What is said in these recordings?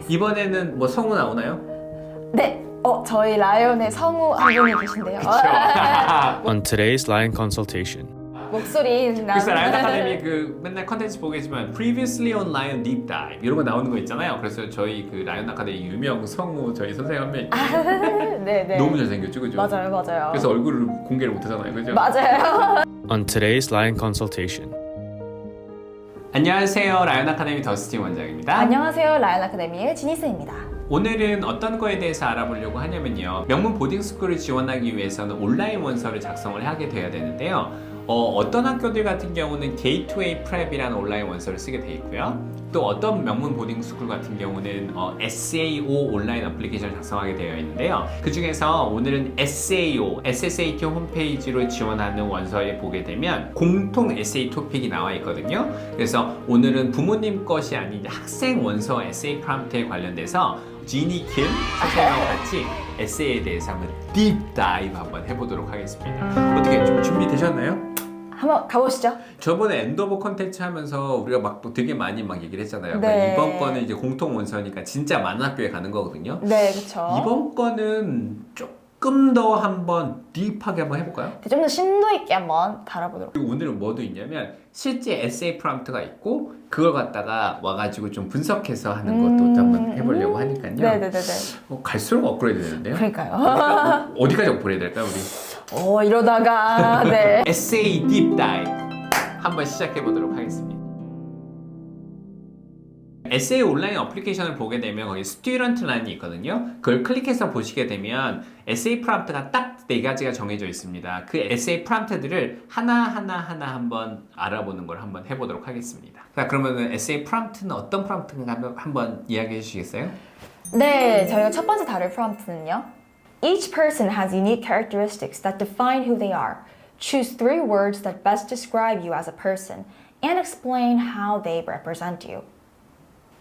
이번에는 뭐 성우 나오나요? 네, 저희 라이온의 성우 한 분이 계신데요. On today's Lion consultation, 목소리 그래서 라이언 아카데미 그 맨날 컨텐츠 보겠지만 Previously on Lion Deep Dive 이런 거 나오는 거 있잖아요. 그래서 저희 그 라이언 아카데미 유명 성우 저희 선생님 한 명 있거든요. 네네. 너무 잘생겼죠, 그죠? 맞아요. 그래서 얼굴을 공개를 못 하잖아요, 그죠? 맞아요. on today's Lion consultation. 안녕하세요, 라이언 아카데미 더스틴 원장입니다. 안녕하세요, 라이온 아카데미의 지니스입니다. 오늘은 어떤 거에 대해서 알아보려고 하냐면요, 명문 보딩스쿨을 지원하기 위해서는 온라인 원서를 작성을 하게 돼야 되는데요. 어떤 학교들 같은 경우는 게이트웨이 프랩이라는 온라인 원서를 쓰게 돼 있고요. 또 어떤 명문 보딩스쿨 같은 경우는 SAO 온라인 어플리케이션을 작성하게 되어 있는데요. 그 중에서 오늘은 SAO, SSAT 홈페이지로 지원하는 원서에 보게 되면 공통 에세이 토픽이 나와 있거든요. 그래서 오늘은 부모님 것이 아닌 학생 원서 에세이 프롬프트에 관련돼서 지니 킴 선생님하고 같이 에세이에 대해서 한번 딥다이브 한번 해보도록 하겠습니다. 어떻게 좀 준비되셨나요? 한번 가보시죠. 저번에 엔더버 컨텐츠 하면서 우리가 막 또 되게 많이 막 얘기를 했잖아요. 네. 이번 거는 이제 공통 원서니까 진짜 많은 학교에 가는 거거든요. 네, 그렇죠. 이번 거는 조금 더 한번 딥하게 한번 해볼까요? 좀 더 심도 있게 한번 다뤄보도록. 그리고 오늘은 뭐도 있냐면 실제 에세이 프롬프트가 있고 그걸 갖다가 와가지고 좀 분석해서 하는 것도 또 한번 해보려고 하니까요. 네네네네. 갈수록 업그레이드 되는데요. 그러니까요. 어디까지 업그레이드 될까요, 우리? 이러다가 네. 에세이 딥다이브 한번 시작해 보도록 하겠습니다. 에세이 온라인 어플리케이션을 보게 되면 거기 스튜던트 라인이 있거든요. 그걸 클릭해서 보시게 되면 에세이 프롬프트가 딱 4가지가 정해져 있습니다. 그 에세이 프롬프트들을 하나하나 한번 알아보는 걸 한번 해보도록 하겠습니다. 자, 그러면은 에세이 프롬프트는 어떤 프롬프트인가 한번 이야기해 주시겠어요? 네, 저희가 첫 번째 다룰 프롬프트는요. Each person has unique characteristics that define who they are. Choose 3 words that best describe you as a person and explain how they represent you.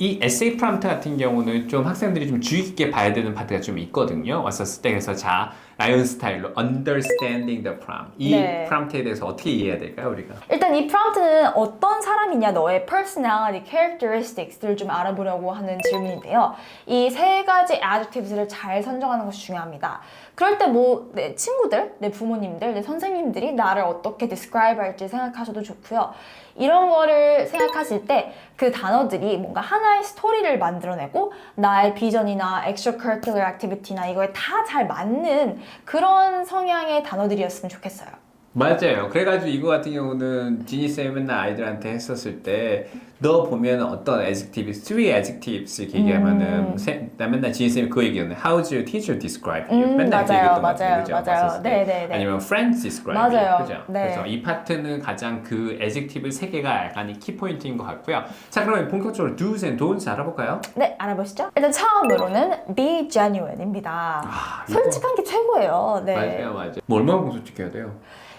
이 에세이 프롬프트 같은 경우는 좀 학생들이 좀 주의 깊게 봐야 되는 파트가 좀 있거든요. 왔었을 때 그래서 자, 라이언 스타일로 understanding the prompt. 이 네. 프롬프트에 대해서 어떻게 이해해야 될까요, 우리가? 일단 이 프롬프트는 어떤 사람이냐, 너의 personality, characteristics를 좀 알아보려고 하는 질문인데요. 이 3가지 adjectives를 잘 선정하는 것이 중요합니다. 그럴 때 뭐 내 친구들, 내 부모님들, 내 선생님들이 나를 어떻게 describe 할지 생각하셔도 좋고요. 이런 거를 생각하실 때 그 단어들이 뭔가 하나의 스토리를 만들어내고 나의 비전이나 extracurricular activity나 이거에 다 잘 맞는 그런 성향의 단어들이었으면 좋겠어요. 맞아요. 그래가지고 이거 같은 경우는 지니쌤이 맨날 아이들한테 했었을 때 너 보면 어떤 adjective, 3 adjectives 이렇게 얘기하면은 나 맨날 지니쌤이 그거 얘기했는데 How's your teacher describe you? 맨날 이렇게 얘기했던 것 같아요. 그죠? 봤었을 때. 네네네. 아니면 friends describe 맞아요. you. 그죠? 네. 그래서 이 파트는 가장 그 adjective 3개가 약간 키포인트인 것 같고요. 자, 그러면 본격적으로 do's and don'ts 알아볼까요? 네, 알아보시죠. 일단 처음으로는 be genuine입니다. 이거. 솔직한 게 최고예요. 네. 맞아요. 뭐 얼마나 솔직해야 돼요?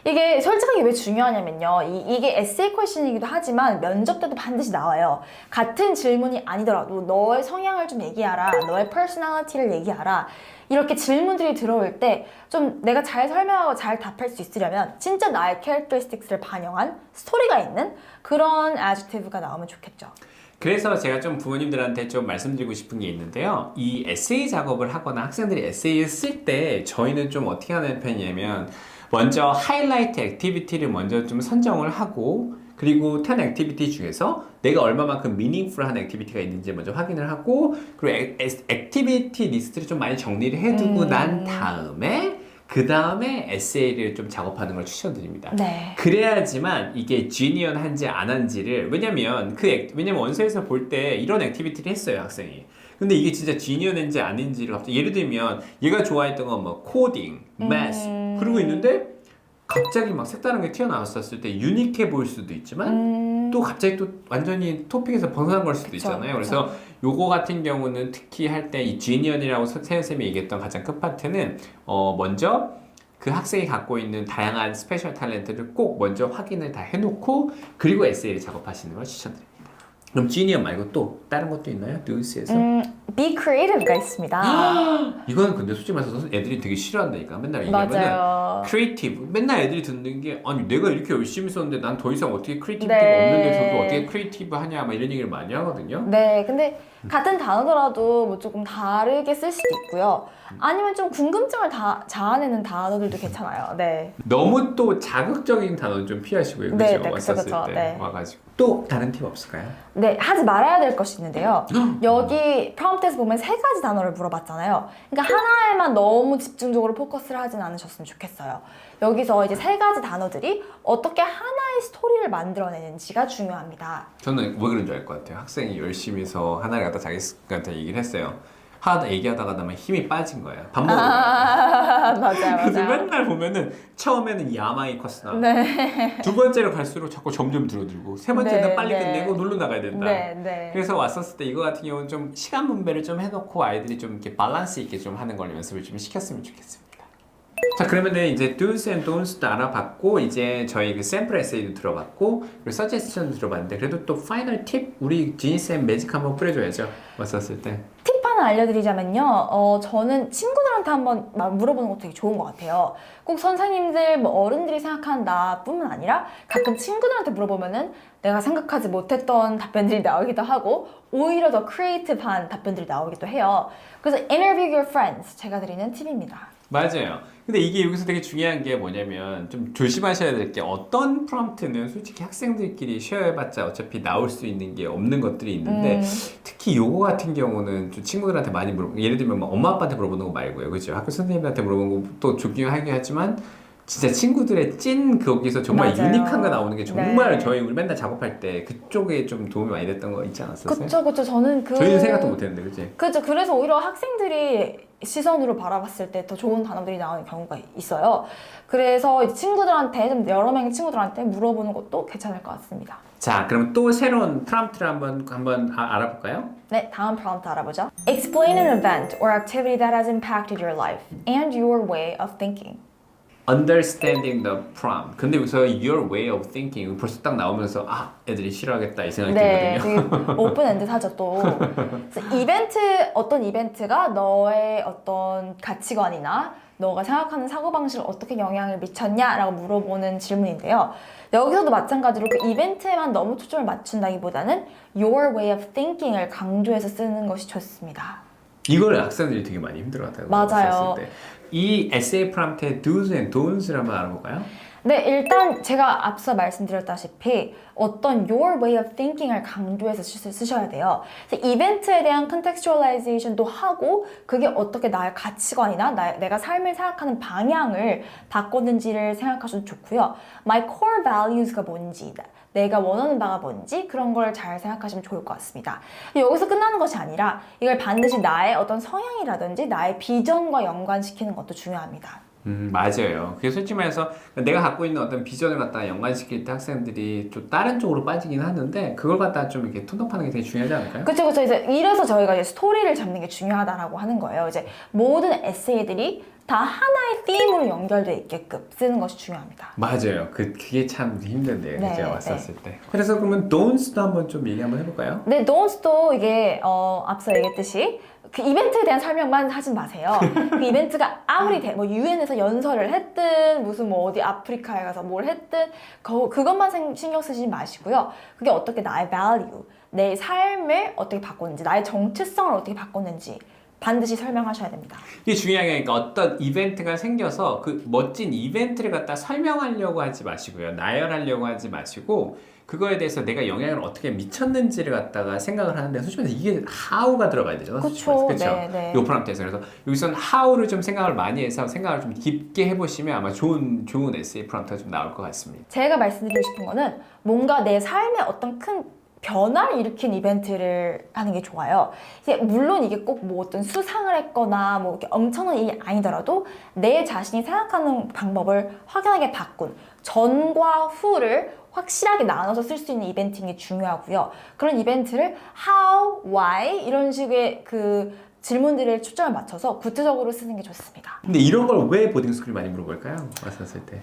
이게 솔직하게 왜 중요하냐면요. 이게 에세이 퀘션이기도 하지만 면접 때도 반드시 나와요. 같은 질문이 아니더라도 너의 성향을 좀 얘기하라. 너의 퍼스널리티를 얘기하라. 이렇게 질문들이 들어올 때 좀 내가 잘 설명하고 잘 답할 수 있으려면 진짜 나의 캐릭터리스틱스를 반영한 스토리가 있는 그런 adjective가 나오면 좋겠죠. 그래서 제가 좀 부모님들한테 좀 말씀드리고 싶은 게 있는데요. 이 에세이 작업을 하거나 학생들이 에세이를 쓸 때 저희는 좀 어떻게 하는 편이냐면 먼저 하이라이트 액티비티를 먼저 좀 선정을 하고 그리고 10 액티비티 중에서 내가 얼마만큼 미닝풀한 액티비티가 있는지 먼저 확인을 하고 그리고 액티비티 리스트를 좀 많이 정리를 해두고 난 다음에 그 다음에 에세이를 좀 작업하는 걸 추천드립니다. 네. 그래야지만 이게 지니언한지 안 한지를 왜냐면 원서에서 볼 때 이런 액티비티를 했어요, 학생이. 근데 이게 진짜 지니언인지 아닌지를 갑자기 예를 들면 얘가 좋아했던 건 뭐 코딩, 매스 그러고 있는데 갑자기 막 색다른 게 튀어나왔었을 때 유니크해 보일 수도 있지만 또 갑자기 또 완전히 토픽에서 벗어난 걸 수도 있잖아요. 그래서 요거 같은 경우는 특히 할 때 이 지니언이라고 세연쌤이 얘기했던 가장 큰 파트는 먼저 그 학생이 갖고 있는 다양한 스페셜 탤런트를 꼭 먼저 확인을 다 해놓고 그리고 에세이를 작업하시는 걸 추천드립니다. 그럼 지니언 말고 또 다른 것도 있나요? 뉴스에서? be creative가 있습니다. 이거는 근데 솔직히 말해서 애들이 되게 싫어한다니까. 맨날 얘기하면은 맞아요. 크리에이티브. 맨날 애들이 듣는 게 아니 내가 이렇게 열심히 썼는데 난 더 이상 어떻게 크리에이티브가 네. 없는데 저도 어떻게 크리에이티브 하냐 막 이런 얘기를 많이 하거든요. 네, 근데 같은 단어더라도 뭐 조금 다르게 쓸 수도 있고요. 아니면 좀 궁금증을 자아내는 단어들도 괜찮아요. 네. 너무 또 자극적인 단어는 좀 피하시고요. 네, 그죠? 네, 왔었을 그쵸, 때 네. 와가지고 또 다른 팁 없을까요? 네, 하지 말아야 될 것이 있는데요. 여기 프롬프트에서 보면 세 가지 단어를 물어봤잖아요. 그러니까 하나에만 너무 집중적으로 포커스를 하진 않으셨으면 좋겠어요. 여기서 이제 세 가지 단어들이 어떻게 하나의 스토리를 만들어내는지가 중요합니다. 저는 왜 그런 줄 알 것 같아요. 학생이 열심히 해서 하나를 갖다 자기한테 얘기를 했어요. 하다 얘기하다가 나면 힘이 빠진 거예요. 밥 먹으러 가야 돼. 맞아요, 그래서 맞아요. 맨날 보면은 처음에는 야마이 커스 나. 네. 두 번째로 갈수록 자꾸 점점 줄어들고 세 번째는 네, 빨리 네. 끝내고 놀러 나가야 된다. 네, 네. 그래서 왔었을 때 이거 같은 경우는 좀 시간 분배를 좀 해놓고 아이들이 좀 이렇게 밸런스 있게 좀 하는 걸 연습을 좀 시켰으면 좋겠습니다. 자 그러면은 이제 do's and don'ts도 알아봤고 이제 저희 그 샘플 에세이도 들어봤고 그리고 서제스션도 들어봤는데 그래도 또 파이널 팁 우리 지니쌤 매직 한번 뿌려줘야죠. 왔었을 때. 팁 하나 알려드리자면요. 저는 친구들한테 한번 막 물어보는 것도 되게 좋은 것 같아요. 꼭 선생님들, 뭐 어른들이 생각하는 나뿐만 아니라 가끔 친구들한테 물어보면은 내가 생각하지 못했던 답변들이 나오기도 하고 오히려 더 크리에이티브한 답변들이 나오기도 해요. 그래서 interview your friends 제가 드리는 팁입니다. 맞아요. 근데 이게 여기서 되게 중요한 게 뭐냐면 좀 조심하셔야 될 게 어떤 프롬프트는 솔직히 학생들끼리 쉐어해봤자 어차피 나올 수 있는 게 없는 것들이 있는데 특히 요거 같은 경우는 좀 친구들한테 많이 예를 들면 뭐 엄마 아빠한테 물어보는 거 말고요. 그죠? 학교 선생님한테 물어보는 것도 중요하긴 하지만 진짜 친구들의 찐 거기서 정말 맞아요. 유니크한 거 나오는 게 정말 네. 우리 맨날 작업할 때 그쪽에 좀 도움이 많이 됐던 거 있지 않았었어요? 그쵸. 저는 저희는 생각도 못했는데 그치? 그죠. 그래서 오히려 학생들이 시선으로 바라봤을 때 더 좋은 단어들이 나오는 경우가 있어요. 그래서 이제 친구들한테 좀 여러 명의 친구들한테 물어보는 것도 괜찮을 것 같습니다. 자 그럼 또 새로운 프롬프트를 한번 알아볼까요? 네, 다음 프롬프트 알아보죠. Explain an event or activity that has impacted your life and your way of thinking. Understanding the prompt. 근데 여기서 your way of thinking 벌써 딱 나오면서 아 애들이 싫어하겠다 이 생각이 네, 들거든요. 되게 오픈엔드하죠 또. 그래서 어떤 이벤트가 너의 어떤 가치관이나 너가 생각하는 사고방식을 어떻게 영향을 미쳤냐라고 물어보는 질문인데요. 여기서도 마찬가지로 그 이벤트에만 너무 초점을 맞춘다기보다는 your way of thinking을 강조해서 쓰는 것이 좋습니다. 이걸 학생들이 되게 많이 힘들어하다고 맞아요. 봤을 때. 이 에세이 프롬프트의 do's and don'ts를 한번 알아볼까요? 네, 일단 제가 앞서 말씀드렸다시피 어떤 your way of thinking을 강조해서 쓰셔야 돼요. 그래서 이벤트에 대한 contextualization도 하고 그게 어떻게 나의 가치관이나 내가 삶을 생각하는 방향을 바꿨는지를 생각하셔도 좋고요. My core values가 뭔지, 내가 원하는 바가 뭔지 그런 걸 잘 생각하시면 좋을 것 같습니다. 여기서 끝나는 것이 아니라 이걸 반드시 나의 어떤 성향이라든지 나의 비전과 연관시키는 것도 중요합니다. 맞아요. 그게 솔직히 말해서 내가 갖고 있는 어떤 비전을 갖다 연관시킬 때 학생들이 좀 다른 쪽으로 빠지긴 하는데 그걸 갖다 좀 이렇게 톤업하는 게 되게 중요하지 않을까요? 그쵸. 이래서 저희가 이제 스토리를 잡는 게 중요하다라고 하는 거예요. 이제 모든 에세이들이 다 하나의 팀으로 연결돼 있게끔 쓰는 것이 중요합니다. 맞아요. 그게 참 힘든데요. 네, 그죠? 왔었을 때. 그래서 그러면 don'ts도 한번 좀 얘기 한번 해볼까요? 네, don'ts도 이게 앞서 얘기했듯이 그 이벤트에 대한 설명만 하지 마세요. 그 이벤트가 아무리 뭐 유엔에서 연설을 했든 무슨 뭐 어디 아프리카에 가서 뭘 했든 그것만 신경 쓰지 마시고요. 그게 어떻게 나의 value, 내 삶을 어떻게 바꿨는지, 나의 정체성을 어떻게 바꿨는지 반드시 설명하셔야 됩니다. 이게 중요한 게 그러니까 어떤 이벤트가 생겨서 그 멋진 이벤트를 갖다 설명하려고 하지 마시고요. 나열하려고 하지 마시고 그거에 대해서 내가 영향을 어떻게 미쳤는지를 갖다가 생각을 하는데 솔직히 말해서 이게 how가 들어가야 되잖아요. 그쵸. 그렇죠. 네. 요 프롬프트에서 그래서 여기서는 how를 좀 생각을 많이 해서 생각을 좀 깊게 해보시면 아마 좋은 에세이 프롬프트가 좀 나올 것 같습니다. 제가 말씀드리고 싶은 거는 뭔가 내 삶에 어떤 큰 변화를 일으킨 이벤트를 하는 게 좋아요. 물론 이게 꼭 뭐 어떤 수상을 했거나 뭐 이렇게 엄청난 일이 아니더라도 내 자신이 생각하는 방법을 확연하게 바꾼 전과 후를 확실하게 나눠서 쓸 수 있는 이벤트인 게 중요하고요. 그런 이벤트를 how, why 이런 식의 그 질문들에 초점을 맞춰서 구체적으로 쓰는 게 좋습니다. 근데 이런 걸 왜 보딩스쿨이 많이 물어볼까요? 왔었을 때.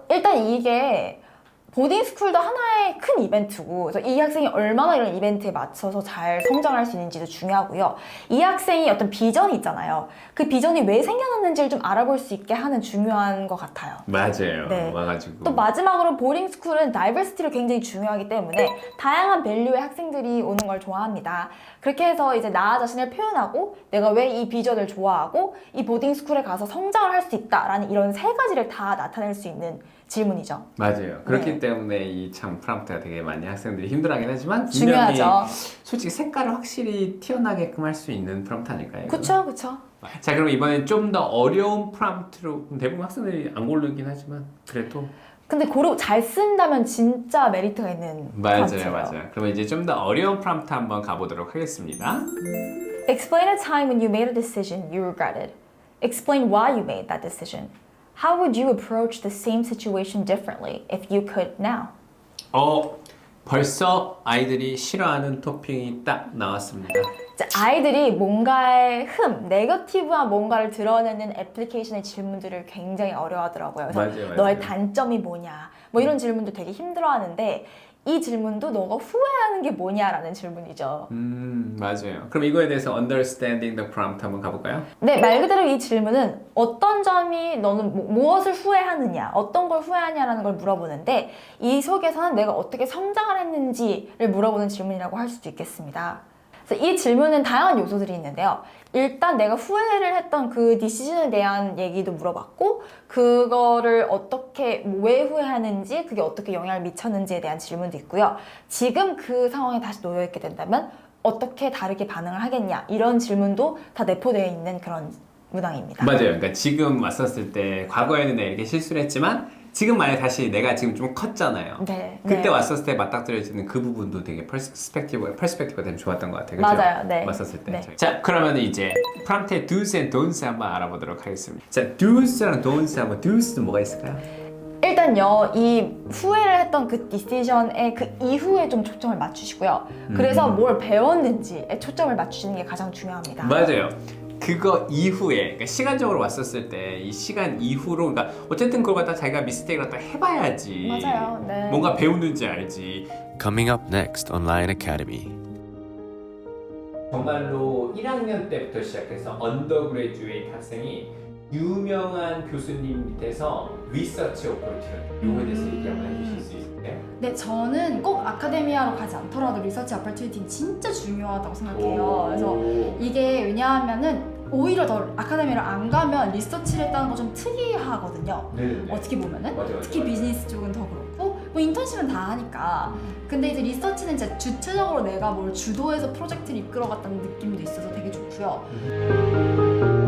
일단 이게 보딩스쿨도 하나의 큰 이벤트고 그래서 이 학생이 얼마나 이런 이벤트에 맞춰서 잘 성장할 수 있는지도 중요하고요. 이 학생이 어떤 비전이 있잖아요. 그 비전이 왜 생겨났는지를 좀 알아볼 수 있게 하는 중요한 것 같아요. 맞아요. 네. 와가지고 또 마지막으로 보딩스쿨은 다이버시티를 굉장히 중요하기 때문에 다양한 밸류의 학생들이 오는 걸 좋아합니다. 그렇게 해서 이제 나 자신을 표현하고 내가 왜 이 비전을 좋아하고 이 보딩스쿨에 가서 성장을 할 수 있다라는 이런 세 가지를 다 나타낼 수 있는 질문이죠. 맞아요. 그렇기 네. 때문에 이 참 프롬프트가 되게 많이 학생들이 힘들어하긴 하지만 중요하죠. 분명히 솔직히 색깔을 확실히 튀어나게끔 할 수 있는 프롬프트 아닐까요? 그쵸, 그쵸. 자, 그럼 이번엔 좀 더 어려운 프롬프트로 대부분 학생들이 안 고르긴 하지만 그래도 근데 고르고 잘 쓴다면 진짜 메리트가 있는 맞아요, 프롬프트예요. 맞아요. 그러면 이제 좀 더 어려운 프롬프트 한번 가보도록 하겠습니다. Explain a time when you made a decision you regretted. Explain why you made that decision. How would you approach the same situation differently if you could now? 벌써 아이들이 싫어하는 토핑이 딱 나왔습니다. 이제 아이들이 뭔가의 네거티브한 뭔가를 드러내는 애플리케이션의 질문들을 굉장히 어려워하더라고요. 그래서 맞아요. 너의 단점이 뭐냐, 뭐 이런 질문도 되게 힘들어하는데 이 질문도 너가 후회하는 게 뭐냐라는 질문이죠. 맞아요. 그럼 이거에 대해서 understanding the prompt 한번 가볼까요? 네, 말 그대로 이 질문은 어떤 점이 너는 무엇을 후회하느냐, 어떤 걸 후회하냐라는 걸 물어보는데 이 속에서는 내가 어떻게 성장을 했는지를 물어보는 질문이라고 할 수도 있겠습니다. 그래서 이 질문은 다양한 요소들이 있는데요. 일단 내가 후회를 했던 그 디시전에 대한 얘기도 물어봤고 그거를 어떻게 왜 후회하는지 그게 어떻게 영향을 미쳤는지에 대한 질문도 있고요. 지금 그 상황에 다시 놓여 있게 된다면 어떻게 다르게 반응을 하겠냐 이런 질문도 다 내포되어 있는 그런 문항입니다. 맞아요. 그러니까 지금 왔었을 때 과거에는 내가 이렇게 실수를 했지만 지금 만약 다시 내가 지금 좀 컸잖아요. 네, 그때 네. 왔었을 때 맞닥뜨려지는 그 부분도 되게 퍼스펙티브가 되게 좋았던 것 같아요. 그렇죠? 맞아요. 네. 왔었을 때. 네. 자, 그러면 이제 프롬프트의 do's and don'ts 한번 알아보도록 하겠습니다. 자, do's랑 don'ts 한번 do's 뭐가 있을까요? 일단요, 이 후회를 했던 그 디시전의 그 이후에 좀 초점을 맞추시고요. 그래서 뭘 배웠는지에 초점을 맞추시는 게 가장 중요합니다. 맞아요. 그거 이후에 그러니까 시간적으로 왔었을 때 이 시간 이후로 그러니까 어쨌든 그걸 갖다 자기가 미스테이크를 갖다 해봐야지. 맞아요. 네. 뭔가 배우는지 알지. Coming up next on Lion Academy. 정말로 1학년 때부터 시작해서 언더그레듀에이트 학생이 유명한 교수님 밑에서 리서치 오퍼레이션 이거에 대해서 얘기 한번 해주실 수 있을까요? 네, 저는 꼭 아카데미아로 가지 않더라도 리서치 어퍼튜니티는 진짜 중요하다고 생각해요. 오. 그래서 이게 왜냐하면은 오히려 더 아카데미를 안 가면 리서치를 했다는 거 좀 특이하거든요. 네. 어떻게 보면은 맞아요, 특히 맞아요. 비즈니스 쪽은 더 그렇고 뭐 인턴십은 다 하니까. 근데 이제 리서치는 진짜 주체적으로 내가 뭘 주도해서 프로젝트를 이끌어갔다는 느낌도 있어서 되게 좋고요.